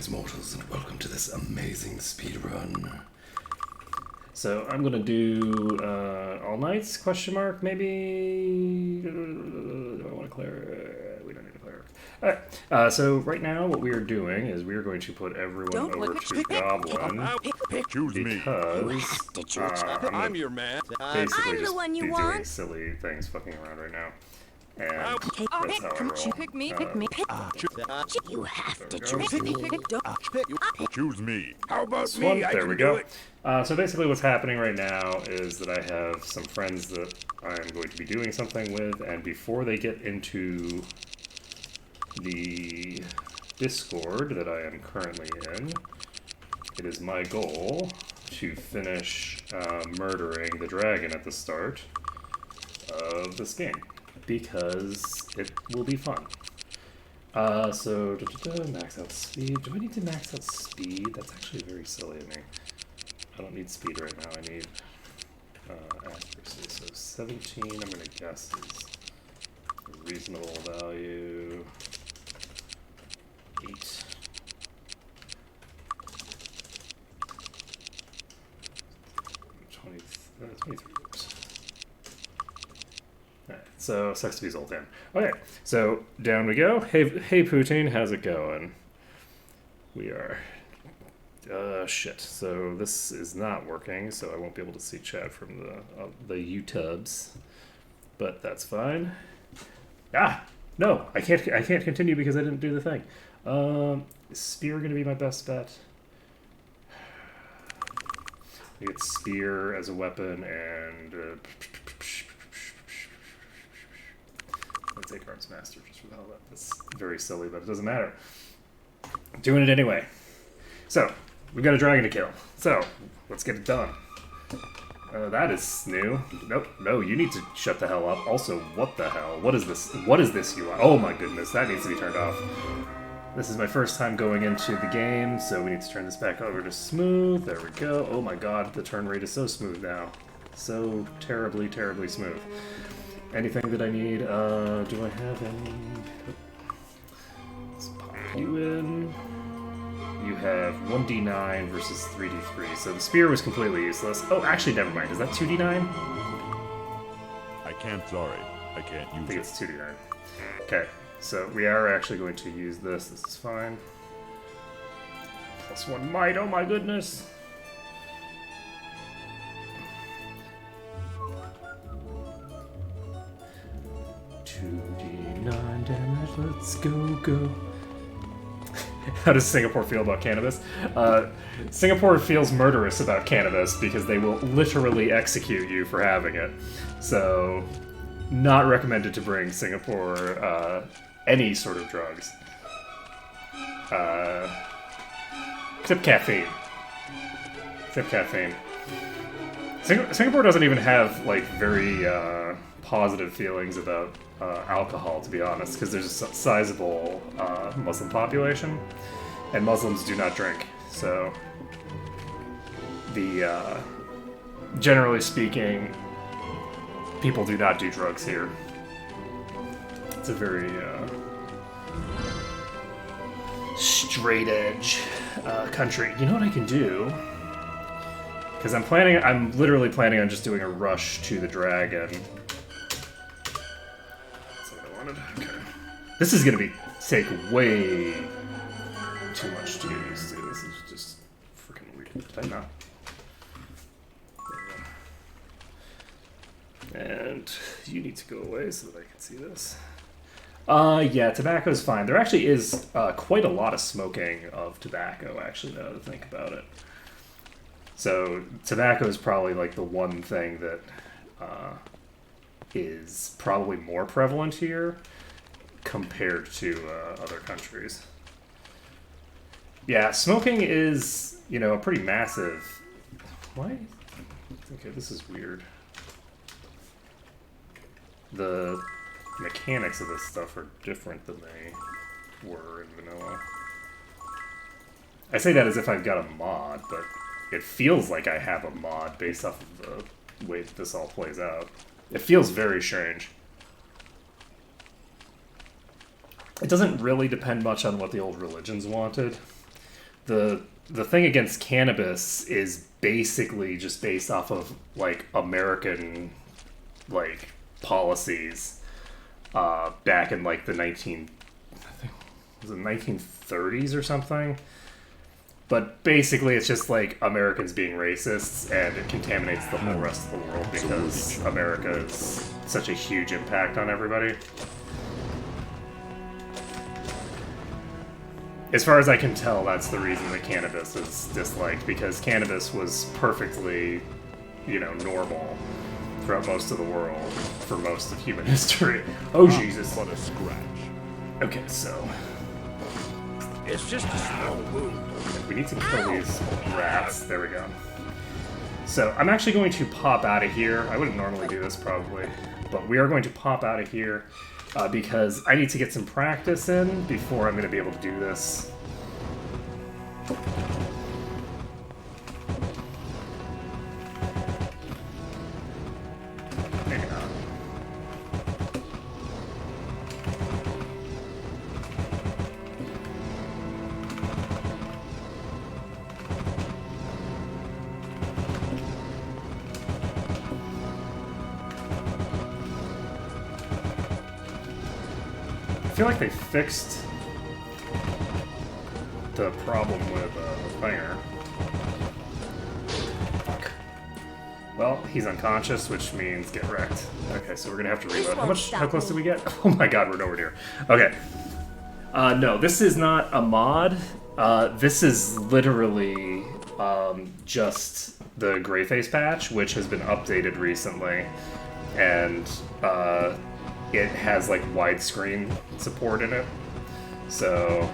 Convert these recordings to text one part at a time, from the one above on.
Greetings, mortals, and welcome to this amazing speedrun. So I'm gonna do all nights, question mark, maybe. Do I want to clear? We don't need to clear. Alright, so right now what we are doing is we are going to put everyone over to Goblin Choose me. because I'm your man. basically I'm the just one you be want. doing silly things fucking around right now. And that's how I roll. Pick me. You have to There we choose me. Choose me. How about This one, me? I there can we do go. it. So basically what's happening right now is that I have some friends that I'm going to be doing something with, and before they get into the Discord that I am currently in, it is my goal to finish murdering the dragon at the start of this game, because it will be fun. So, max out speed. Do I need to max out speed? That's actually very silly of me. I don't need speed right now, I need accuracy. So 17, I'm going to guess, is a reasonable value. 8. Uh, 23 years. Alright, so sucks to be Zoltan. Okay, so down we go. Hey Poutine, how's it going? We are... shit. So this is not working, so I won't be able to see chat from the YouTubes. But that's fine. Ah! No! I can't continue because I didn't do the thing. Is Spear gonna be my best bet? I get Spear as a weapon, and I'll take Arms Master just for the hell of it. That's very silly, but it doesn't matter. Doing it anyway. So, we've got a dragon to kill. So, let's get it done. That is new. Nope, no, you need to shut the hell up. Also, what the hell? What is this? What is this UI? Oh my goodness, that needs to be turned off. This is my first time going into the game, so we need to turn this back over to smooth. There we go. Oh my god, the turn rate is so smooth now. So terribly, terribly smooth. Anything that I need? Do I have any? Let's pop you in. You have 1d9 versus 3d3, so the spear was completely useless. Oh, actually, never mind. Is that 2d9? I can't, sorry. I can't I use think it. it's 2d9. Okay, so we are actually going to use this. This is fine. +1 might, oh my goodness! $2d9 damage, let's go. How does Singapore feel about cannabis? Singapore feels murderous about cannabis because they will literally execute you for having it. So, not recommended to bring Singapore any sort of drugs. Except caffeine. Singapore doesn't even have, like, very positive feelings about alcohol, to be honest, because there's a sizable Muslim population, and Muslims do not drink. So, generally speaking, people do not do drugs here. It's a very straight edge country. You know what I can do? Because I'm literally planning on just doing a rush to the dragon. That's what I wanted. Okay. This is gonna take way too much to get used to. This is just freaking weird. Did I not? And you need to go away so that I can see this. Yeah, tobacco's fine. There actually is quite a lot of smoking of tobacco, actually, now that I think about it. So, tobacco is probably, like, the one thing that is probably more prevalent here compared to other countries. Yeah, smoking is, you know, a pretty massive... Why? Okay, this is weird. The mechanics of this stuff are different than they were in vanilla. I say that as if I've got a mod, but it feels like I have a mod based off of the way that this all plays out. It feels very strange. It doesn't really depend much on what the old religions wanted. the thing against cannabis is basically just based off of like American like policies back in like the 1930s or something. But basically, it's just like Americans being racists, and it contaminates the whole rest of the world because America is such a huge impact on everybody. As far as I can tell, that's the reason that cannabis is disliked, because cannabis was perfectly, normal throughout most of the world for most of human history. Oh, Jesus. But a scratch. Okay, so It's just a small wound. we need to kill these rats. There we go. So I'm actually going to pop out of here. I wouldn't normally do this probably, but we are going to pop out of here because I need to get some practice in before I'm going to be able to do this. Maybe not. I feel like they fixed the problem with the finger. Fuck. Well, he's unconscious, which means get wrecked. Okay, so we're gonna have to reload. How close did we get? Oh my god, we're nowhere near. Okay. No, this is not a mod. This is literally just the Greyface patch, which has been updated recently, and it has like widescreen support in it. So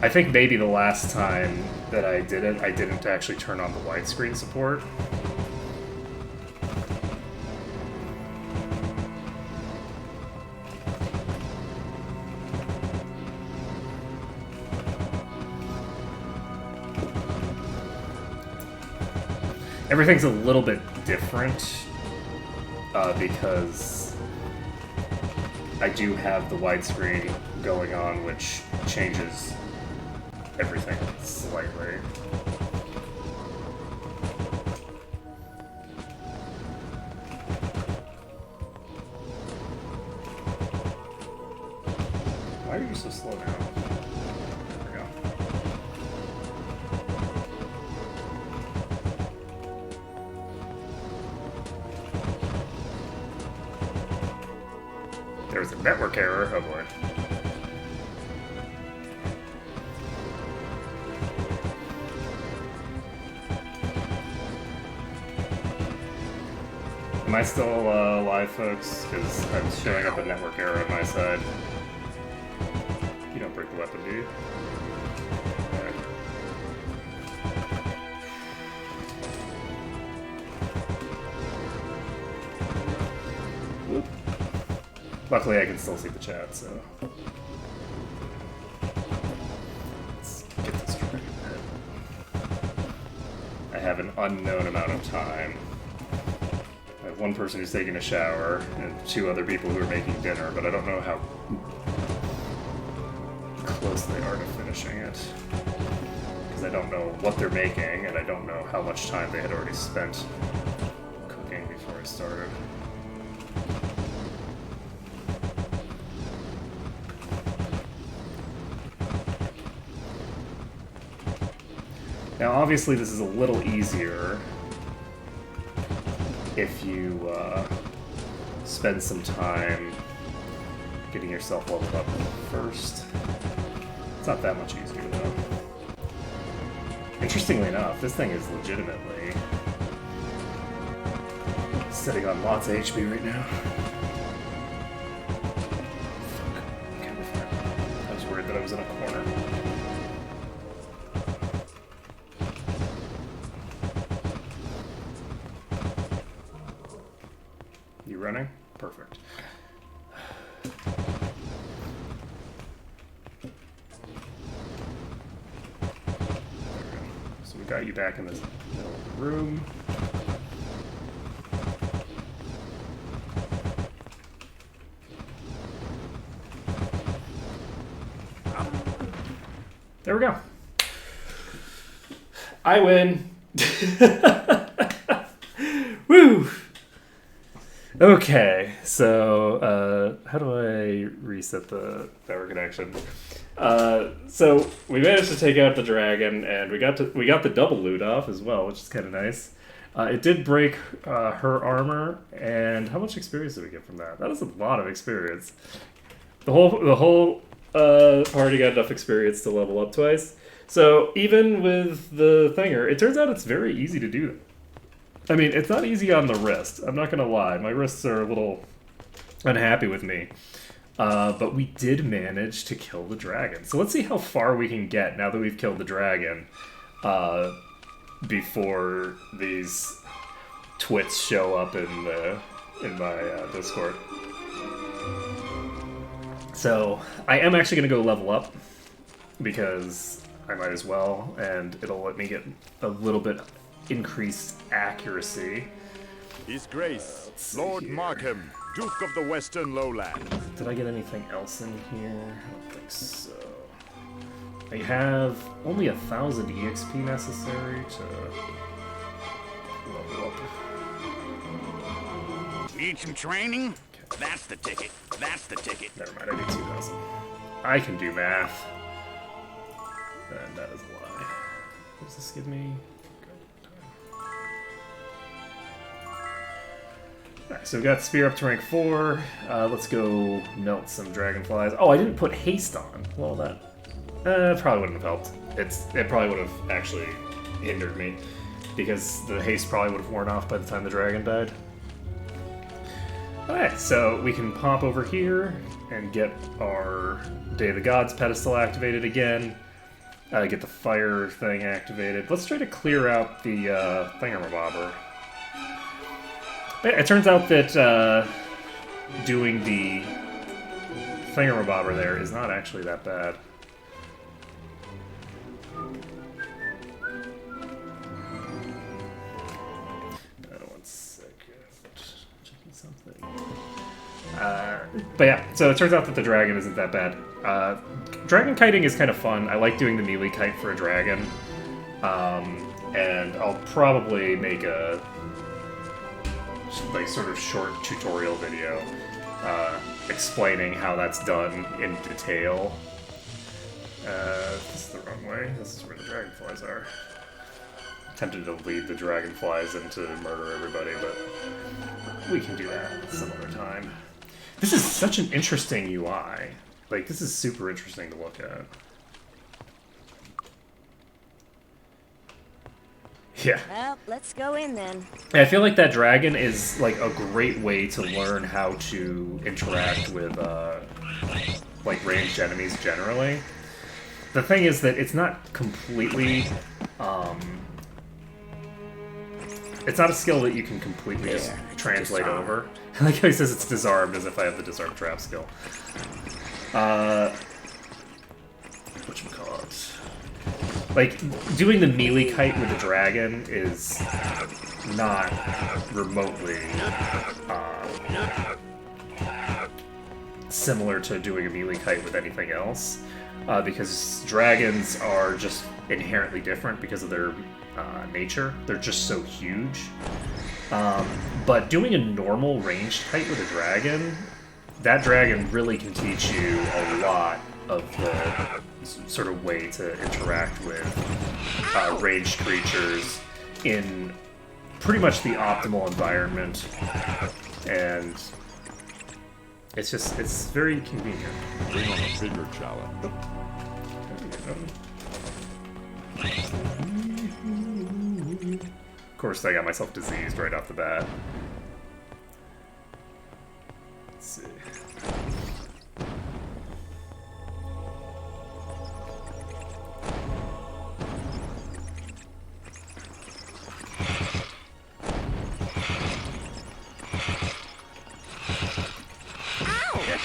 I think maybe the last time that I did it, I didn't actually turn on the widescreen support. Everything's a little bit different because I do have the widescreen going on, which changes everything slightly. Why are you so slow now? There we go. There's a network error. Oh boy. Am I still live, folks? Because I'm showing up a network error on my side. You don't break the weapon, do you? Alright. Whoop. Luckily, I can still see the chat, so let's get this straight. I have an unknown amount of time. I have one person who's taking a shower and 2 other people who are making dinner, but I don't know how close they are to finishing it. Because I don't know what they're making, and I don't know how much time they had already spent cooking before I started. Now, obviously, this is a little easier if you spend some time getting yourself leveled up first. It's not that much easier, though. Interestingly enough, this thing is legitimately sitting on lots of HP right now. Fuck. Okay, we're fine. I was worried that I was in a corner. You running? Perfect. So we got you back in this middle of the room. There we go. I win. Woo! Okay, so how do I reset the power connection? So we managed to take out the dragon, and we got the double loot off as well, which is kind of nice. It did break her armor, and how much experience did we get from that? That is a lot of experience. The whole party got enough experience to level up twice. So even with the thinger, it turns out it's very easy to do that. I mean, it's not easy on the wrist. I'm not gonna lie. My wrists are a little unhappy with me. But we did manage to kill the dragon. So let's see how far we can get now that we've killed the dragon. Before these twits show up in my Discord. So I am actually gonna go level up because I might as well, and it'll let me get a little bit increased accuracy. His Grace, Lord Markham, Duke of the Western Lowlands. Did I get anything else in here? I don't think so. I have only 1,000 EXP necessary to level up. Need some training? That's the ticket. That's the ticket. Never mind, I need 2,000. I can do math. And that is a lie. What does this give me? Alright, so we've got spear up to rank 4. Let's go melt some dragonflies. Oh, I didn't put haste on. Well, that probably wouldn't have helped. It probably would have actually hindered me, because the haste probably would have worn off by the time the dragon died. Alright, so we can pop over here and get our Day of the Gods pedestal activated again. Get the fire thing activated. Let's try to clear out the thingamabobber. It turns out that doing the thingamabobber there is not actually that bad. One second. Checking something. But yeah, so it turns out that the dragon isn't that bad. Dragon kiting is kind of fun. I like doing the melee kite for a dragon. And I'll probably make a sort of short tutorial video explaining how that's done in detail. This is the wrong way. This is where the dragonflies are. Tempted to lead the dragonflies in to murder everybody, but we can do that some other time. This is such an interesting UI. Like, this is super interesting to look at. Yeah. Well, let's go in then. I feel like that dragon is like a great way to learn how to interact with like ranged enemies generally. The thing is that it's not completely it's not a skill that you can completely just translate over. Like how he says it's disarmed, as if I have the disarm trap skill. Whatchamacallit? Like, doing the melee kite with the dragon is not remotely similar to doing a melee kite with anything else, because dragons are just inherently different because of their nature. They're just so huge. But doing a normal ranged kite with a dragon, that dragon really can teach you a lot of the sort of way to interact with ranged creatures in pretty much the optimal environment, and it's very convenient. Bring on a bigger challenge. Of course, I got myself diseased right off the bat. Let's see.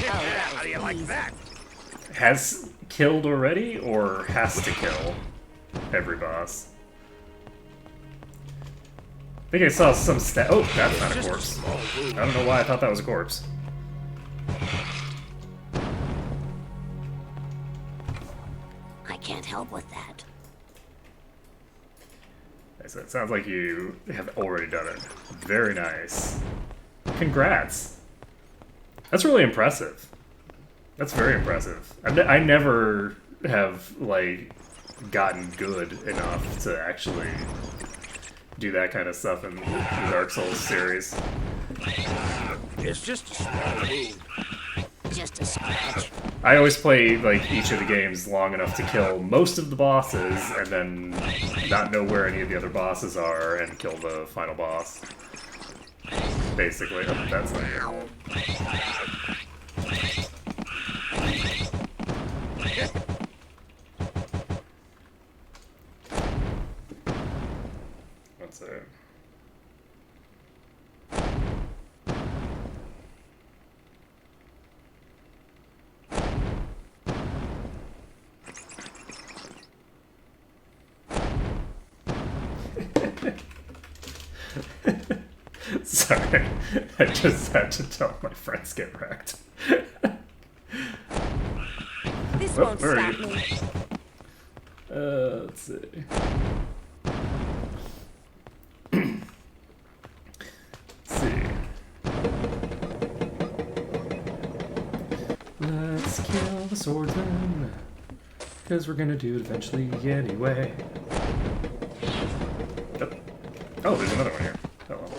How do you like that? Has killed already, or has to kill every boss? I think I saw some stat. Oh, that's not a corpse. I don't know why I thought that was a corpse. I can't help with that. So it sounds like you have already done it. Very nice. Congrats. That's really impressive. That's very impressive. I never have, like, gotten good enough to actually do that kind of stuff in the Dark Souls series. It's just a small wound. Just a scratch. I always play, like, each of the games long enough to kill most of the bosses, and then not know where any of the other bosses are, and kill the final boss. Basically, that's like it. That's it. Sorry, I just had to tell my friends get wrecked. This Oh, won't where are stop you? me. Let's see. Let's see. Let's kill the swordsman, because we're gonna do it eventually anyway. Oh, there's another one here. Oh, well.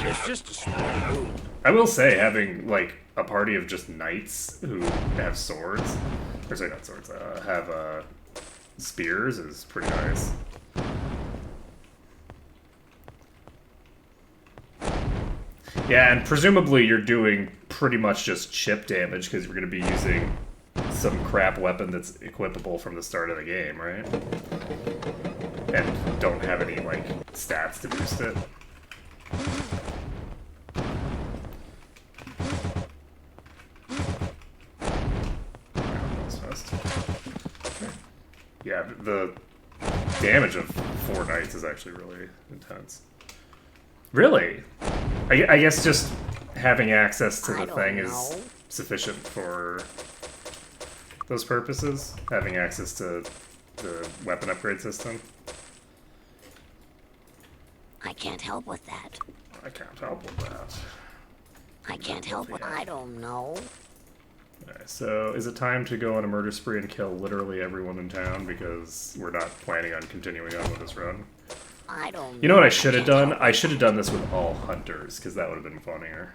It's just a small wound. I will say, having, like, a party of just knights who have swords, or sorry, not swords, have, spears is pretty nice. Yeah, and presumably you're doing pretty much just chip damage, because you're going to be using some crap weapon that's equipable from the start of the game, right? And don't have any, like, stats to boost it. Yeah, the damage of 4 knights is actually really intense. Really? I guess just having access to the thing is sufficient for those purposes? Having access to the weapon upgrade system? I can't help with that. I can't help with that. I can't help with. I don't know. Alright, so is it time to go on a murder spree and kill literally everyone in town because we're not planning on continuing on with this run? I don't. You know what I should have done? I should have done this with all hunters, because that would have been funnier.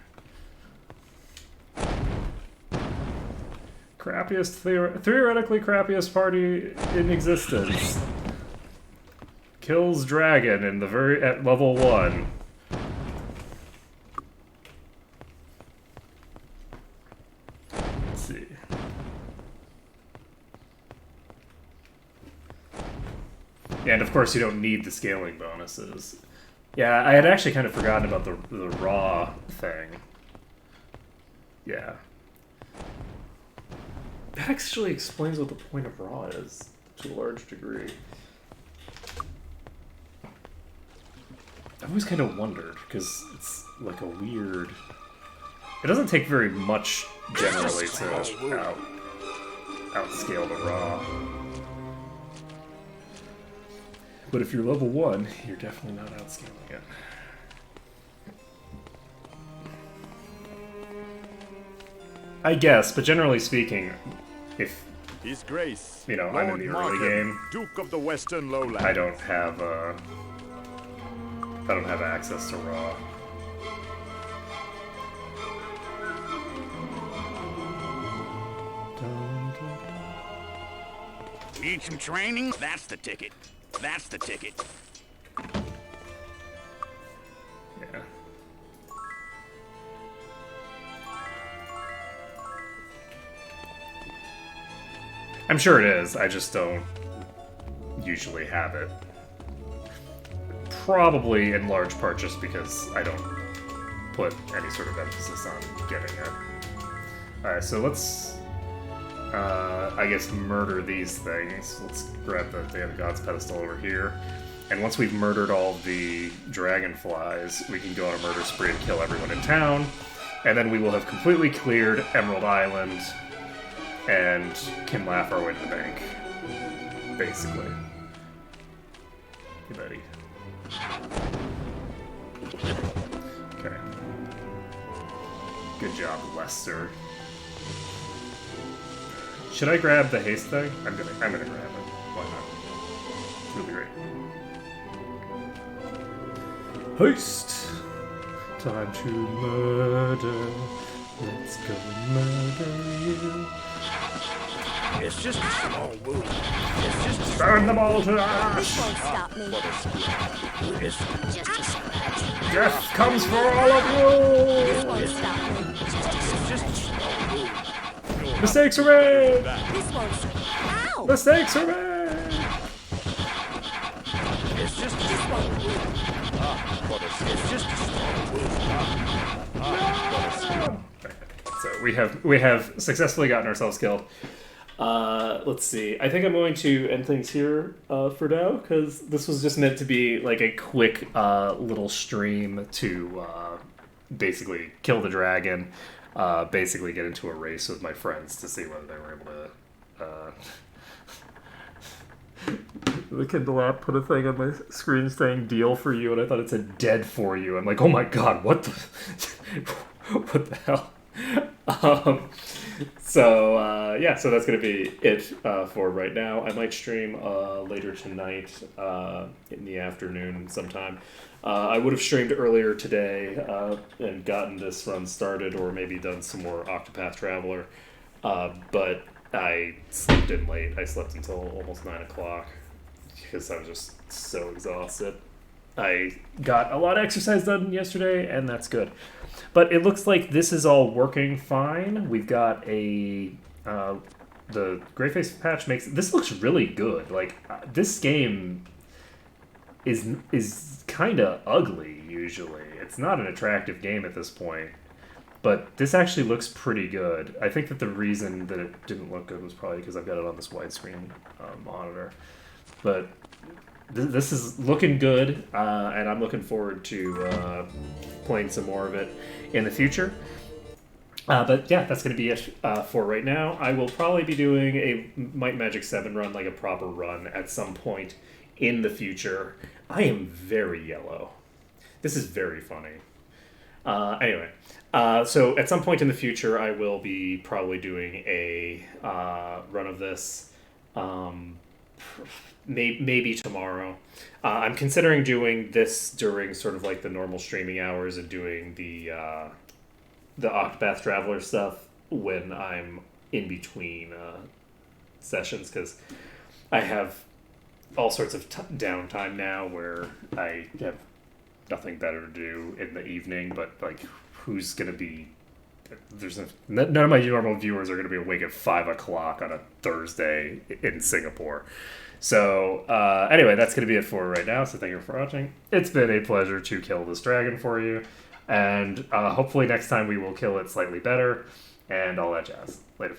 Crappiest, theoretically crappiest party in existence. Kills dragon in the at level 1. Let's see. Yeah, and of course you don't need the scaling bonuses. Yeah, I had actually kind of forgotten about the raw thing. Yeah. That actually explains what the point of raw is, to a large degree. I've always kind of wondered, because it's like a weird... It doesn't take very much, generally, to outscale the raw. But if you're level 1, you're definitely not outscaling it. I guess, but generally speaking, if His Grace, you know, I'm Lord in the early Markham, game, Duke of the Western Lowlands. I don't have access to raw. Need some training? That's the ticket. That's the ticket. Yeah. I'm sure it is, I just don't usually have it. Probably in large part just because I don't put any sort of emphasis on getting it. Alright, so let's, I guess, murder these things. Let's grab the Day of the Gods pedestal over here. And once we've murdered all the Dragonflies, we can go on a murder spree and kill everyone in town. And then we will have completely cleared Emerald Island and can laugh our way to the bank, basically. You ready? Okay. Good job, Lester. Should I grab the haste thing? I'm gonna grab it. Why not? It'll be great. Haste! Time to murder. Let's go murder you. It's just a small wound. It's just Burn them all to ash! This won't stop me. it's Just a scratch. Death comes for all of you! This won't stop me. just a small wound. Mistakes are made! This won't. Ow! Mistakes are made! It's just a This small won't. wound. It's just a small wound. So we have successfully gotten ourselves killed. Let's see. I think I'm going to end things here for now, because this was just meant to be like a quick little stream to basically kill the dragon, basically get into a race with my friends to see whether they were able to... The Kindle app put a thing on my screen saying "deal for you," and I thought it said "dead for you." I'm like, oh my god, what the, what the hell? So that's gonna be it for right now. I might stream later tonight in the afternoon sometime. I would have streamed earlier today and gotten this run started, or maybe done some more Octopath Traveler, but I slept in late. I slept until almost 9 o'clock because I was just so exhausted. I got a lot of exercise done yesterday, and that's good. But it looks like this is all working fine. We've got the Greyface patch makes this looks really good. Like this game is kind of ugly usually. It's not an attractive game at this point. But this actually looks pretty good. I think that the reason that it didn't look good was probably because I've got it on this widescreen monitor. But this is looking good, and I'm looking forward to playing some more of it in the future. But yeah, that's going to be it for right now. I will probably be doing a Might and Magic 7 run, like a proper run, at some point in the future. I am very yellow. This is very funny. Anyway, so at some point in the future, I will be probably doing a run of this. Maybe tomorrow. I'm considering doing this during sort of like the normal streaming hours and doing the Octopath Traveler stuff when I'm in between sessions, because I have all sorts of downtime now where I have nothing better to do in the evening, but like who's gonna be none of my normal viewers are gonna be awake at 5 o'clock on a Thursday in Singapore. So anyway, that's gonna be it for right now, so thank you for watching. It's been a pleasure to kill this dragon for you, and hopefully next time we will kill it slightly better and all that jazz. Later, folks.